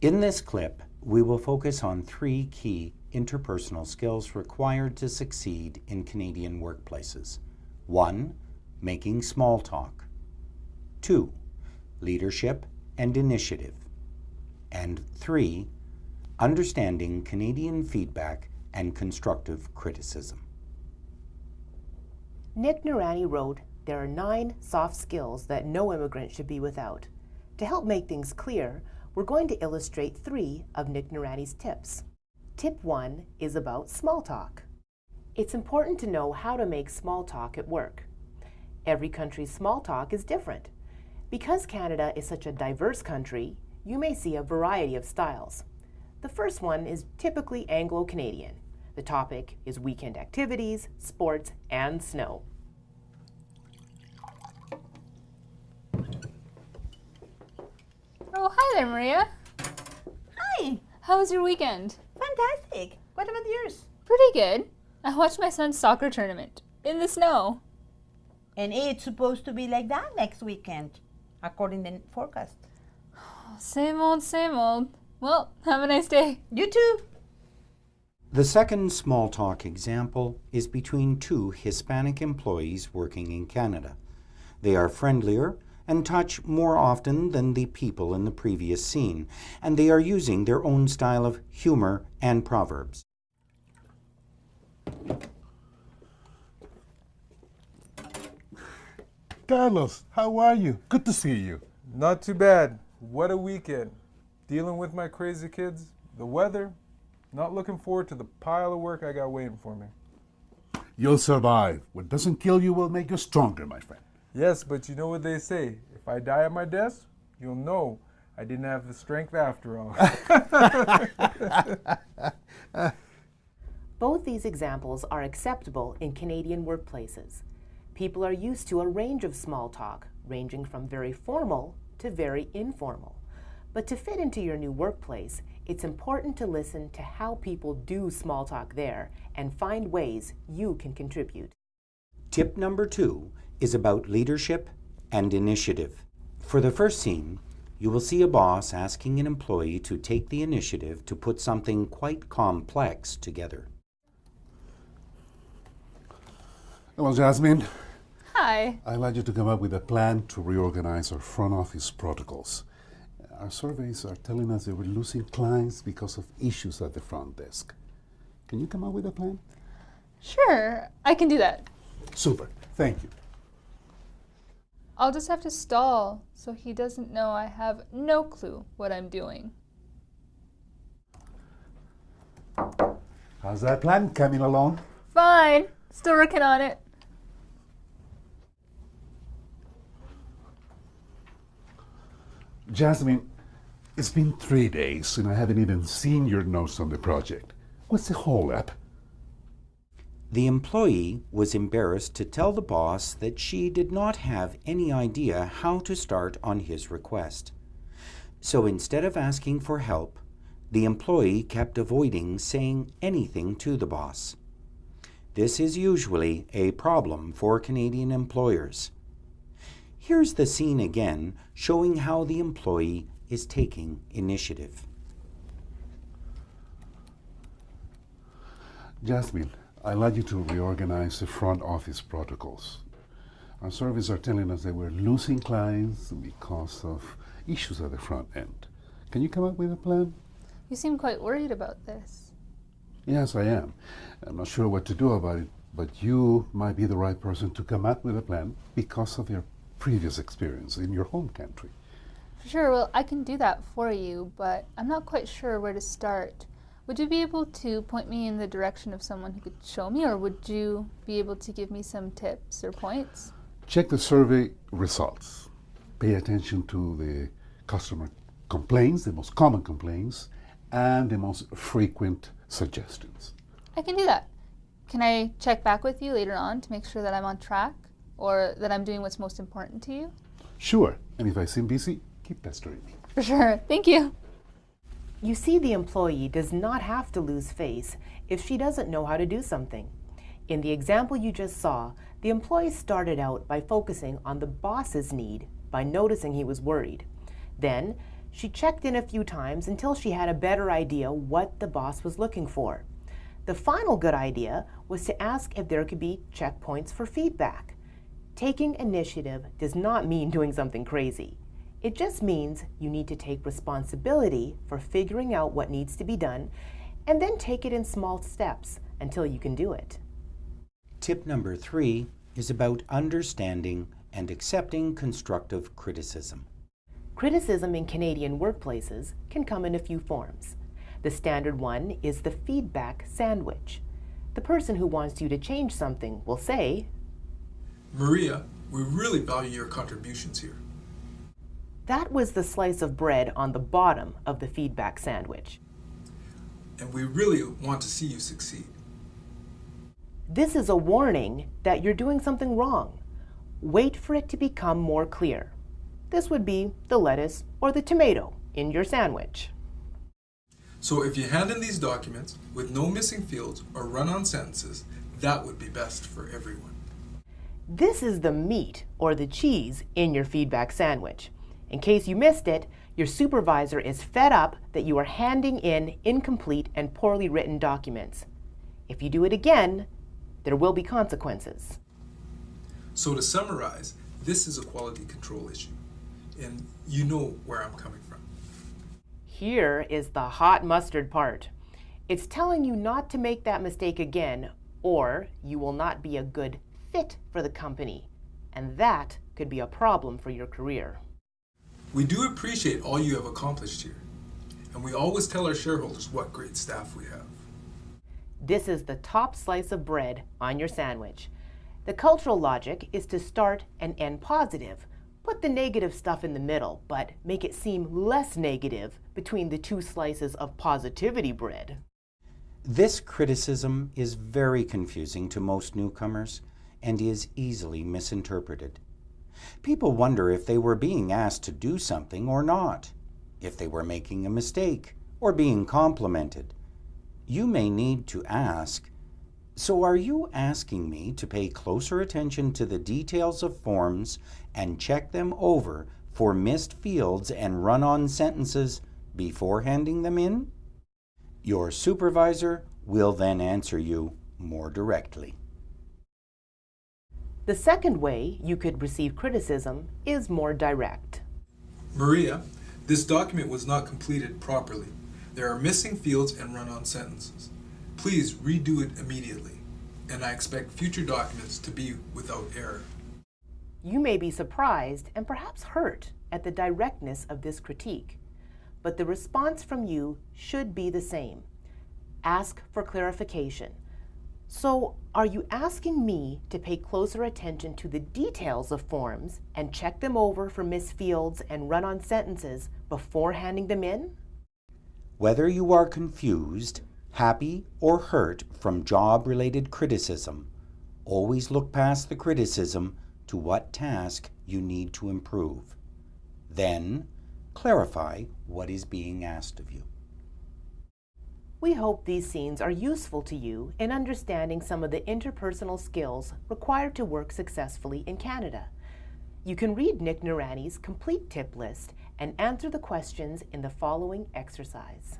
In this clip, we will focus on 3 key interpersonal skills required to succeed in Canadian workplaces. 1. Making small talk. 2. Leadership and initiative. And 3. Understanding Canadian feedback and constructive criticism. Nick Noorani wrote, "There are 9 soft skills that no immigrant should be without." To help make things clear, we're going to illustrate 3 of Nick Noorani's tips. Tip 1 is about small talk. It's important to know how to make small talk at work. Every country's small talk is different. Because Canada is such a diverse country, you may see a variety of styles. The first one is typically Anglo-Canadian. The topic is weekend activities, sports, and snow. Oh, hi there, Maria. Hi! How was your weekend? Fantastic! What about yours? Pretty good. I watched my son's soccer tournament in the snow. And it's supposed to be like that next weekend, according to the forecast. Same old, same old. Well, have a nice day. You too! The second small talk example is between 2 Hispanic employees working in Canada. They are friendlier and touch more often than the people in the previous scene, and they are using their own style of humor and proverbs. Carlos, how are you? Good to see you. Not too bad. What a weekend. Dealing with my crazy kids, the weather, not looking forward to the pile of work I got waiting for me. You'll survive. What doesn't kill you will make you stronger, my friend. Yes, but you know what they say. If I die at my desk, you'll know I didn't have the strength after all. Both these examples are acceptable in Canadian workplaces. People are used to a range of small talk, ranging from very formal to very informal. But to fit into your new workplace, it's important to listen to how people do small talk there and find ways you can contribute. Tip number 2 is about leadership and initiative. For the first scene, you will see a boss asking an employee to take the initiative to put something quite complex together. Hello, Jasmine. Hi. I'd like you to come up with a plan to reorganize our front office protocols. Our surveys are telling us that we're losing clients because of issues at the front desk. Can you come up with a plan? Sure, I can do that. Super. Thank you. I'll just have to stall so he doesn't know I have no clue what I'm doing. How's that plan coming along? Fine. Still working on it. Jasmine, it's been 3 days and I haven't even seen your notes on the project. What's the holdup? The employee was embarrassed to tell the boss that she did not have any idea how to start on his request. So instead of asking for help, the employee kept avoiding saying anything to the boss. This is usually a problem for Canadian employers. Here's the scene again, showing how the employee is taking initiative. Jasmine, I'd like you to reorganize the front office protocols. Our surveys are telling us that we're losing clients because of issues at the front end. Can you come up with a plan? You seem quite worried about this. Yes, I am. I'm not sure what to do about it, but you might be the right person to come up with a plan because of your previous experience in your home country. Sure, well, I can do that for you, but I'm not quite sure where to start. Would you be able to point me in the direction of someone who could show me, or would you be able to give me some tips or points? Check the survey results. Pay attention to the customer complaints, the most common complaints, and the most frequent suggestions. I can do that. Can I check back with you later on to make sure that I'm on track or that I'm doing what's most important to you? Sure, and if I seem busy, keep pestering me. For sure. Thank you. You see, the employee does not have to lose face if she doesn't know how to do something. In the example you just saw, the employee started out by focusing on the boss's need by noticing he was worried. Then, She checked in a few times until she had a better idea what the boss was looking for. The final good idea was to ask if there could be checkpoints for feedback. Taking initiative does not mean doing something crazy. It just means you need to take responsibility for figuring out what needs to be done and then take it in small steps until you can do it. Tip number 3 is about understanding and accepting constructive criticism. Criticism in Canadian workplaces can come in a few forms. The standard one is the feedback sandwich. The person who wants you to change something will say, Maria, we really value your contributions here. that was the slice of bread on the bottom of the feedback sandwich. And we really want to see you succeed. This is a warning that you're doing something wrong. Wait for it to become more clear. This would be the lettuce or the tomato in your sandwich. So if you hand in these documents with no missing fields or run-on sentences, that would be best for everyone. This is the meat or the cheese in your feedback sandwich. In case you missed it, your supervisor is fed up that you are handing in incomplete and poorly written documents. If you do it again, there will be consequences. So to summarize, this is a quality control issue, and you know where I'm coming from. Here is the hot mustard part. It's telling you not to make that mistake again, or you will not be a good fit for the company, and that could be a problem for your career. We do appreciate all you have accomplished here, and we always tell our shareholders what great staff we have. This is the top slice of bread on your sandwich. The cultural logic is to start and end positive. Put the negative stuff in the middle, but make it seem less negative between the two slices of positivity bread. This criticism is very confusing to most newcomers and is easily misinterpreted. People wonder if they were being asked to do something or not, if they were making a mistake or being complimented. You may need to ask, so are you asking me to pay closer attention to the details of forms and check them over for missed fields and run-on sentences before handing them in? Your supervisor will then answer you more directly. The second way you could receive criticism is more direct. Maria, this document was not completed properly. There are missing fields and run-on sentences. Please redo it immediately, and I expect future documents to be without error. You may be surprised and perhaps hurt at the directness of this critique, but the response from you should be the same. Ask for clarification. So, are you asking me to pay closer attention to the details of forms and check them over for missed fields and run-on sentences before handing them in? Whether you are confused, happy, or hurt from job-related criticism, always look past the criticism to what task you need to improve. Then, clarify what is being asked of you. We hope these scenes are useful to you in understanding some of the interpersonal skills required to work successfully in Canada. You can read Nick Noorani's complete tip list and answer the questions in the following exercise.